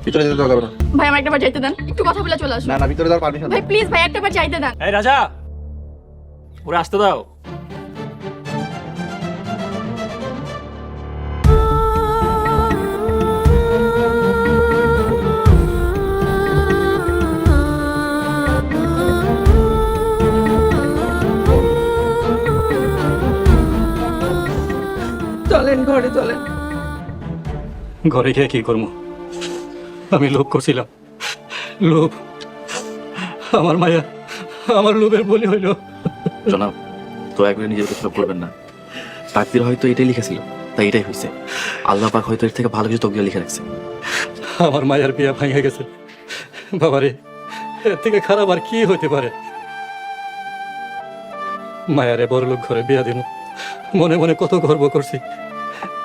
ভিতরে যেতে দেওয়া যাবে না। ভাই আমার একটাবার যাইতে দেন, একটু কথা বলে চলে আসুন। না না, ভিতরে যাওয়ার পারমিশন ভাই প্লিজ ভাই একটাবার যাইতে দেন। এই রাজা, ওরা আসতে দাও। চলেন ঘরে চলেন। ঘরে গিয়ে কি করবো? আমি লোভ করছিলাম, লোভ। আমার মায়া আমার লোভের বলি হইল। জনাব, তো একবার নিজের কিছু করবেন না। তাকদির হয়তো এটাই লিখেছিল, তাই এটাই হয়েছে। আল্লাহ পাক হয়তো এর থেকে ভালো কিছু তকদির লিখে রাখছে। আমার মায়ের বিয়া ভাঙে গেছে। বাবারে, এর থেকে খারাপ আর কি হইতে পারে? মায়ারে বড় লোক ঘরে বিয়া দিন, মনে মনে কত গর্ব করছি,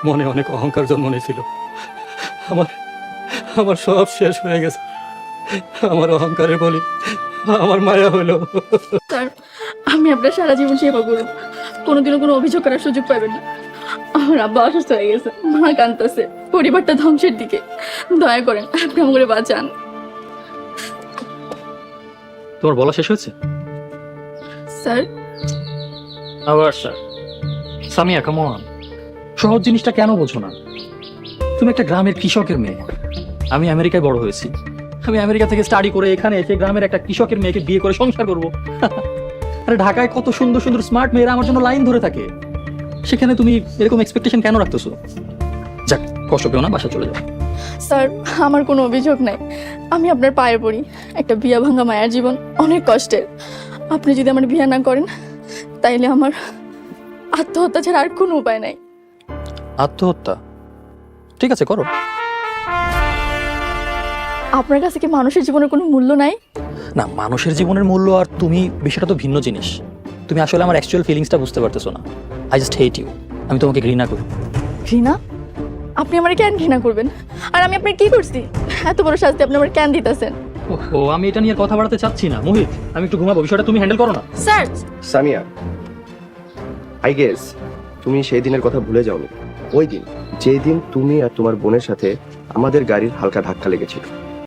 মনে অনেক অহংকার জন্ম নিয়েছিল। আমার আমার সব শেষ হয়ে গেছে। আমার অহংকারে বলি আমার মায়া হইলো। স্যার আমি আপনার সারা জীবন সেবা করব, কোনোদিনও কোনো অভিযোগ করার সুযোগ পাবেন না। আমার আব্বা অসুস্থ হয়ে গেছে, মা কাঁদতেছে, পরিবারটা ধ্বংসের দিকে। দয়া করেন আপনি আমাকে বাঁচান। তোমার বলা শেষ হয়েছে? স্যার আবার স্যার? Samia, come on. সহজ জিনিসটা কেন বোঝো না? তুমি একটা গ্রামের কৃষকের মেয়ে। আমি আমেরিকায় বড় হয়েছি, আমি আমেরিকা থেকে স্টাডি করে এখানে এসে গ্রামের একটা কৃষকের মেয়েকে বিয়ে করে সংসার করবো। আরে ঢাকায় কত সুন্দর সুন্দর স্মার্ট মেয়েরা আমার জন্য লাইন ধরে থাকে, সেখানে তুমি এরকম এক্সপেকটেশন কেন রাখতেছো? যাক, কষ্ট পেও না, বাসা চলে যাও। স্যার আমার কোনো অভিযোগ নাই, আমি আপনার পায়ে পড়ি। একটা বিয়া ভাঙা মায়ের জীবন অনেক কষ্টের। আপনি যদি আমার বিয়া না করেন তাইলে আমার আত্মহত্যা ছাড়া আর কোনো উপায় নাই। আত্মহত্যা? ঠিক আছে, করো। আপনার কাছে কি মানুষের জীবনের কোনো মূল্য নাই? না, মানুষের জীবনের মূল্য আর তুমি, বিষয়টা তো ভিন্ন জিনিস। তুমি আসলে আমার অ্যাকচুয়াল ফিলিংসটা বুঝতে পারতেছো না। I just hate you. আমি তোমাকে ঘৃণা করি। ঘৃণা? আপনি আমার কেন ঘৃণা করবেন? আর আমি আপনার কি করছি? এত বড় শাস্তি আপনি আমার কেন দিতেছেন? ও, আমি এটা নিয়ে কথা বাড়াতে চাচ্ছি না। মোহিত, আমি একটু ঘুমাবো, বিষয়টা তুমি হ্যান্ডেল করো না। স্যার সামিয়া, আই গেস তুমি সেই দিনের কথা ভুলে যাওনি। ওই দিন, যেই দিন তুমি আর তোমার বোনের সাথে আমাদের গাড়ির হালকা ধাক্কা লেগেছিল।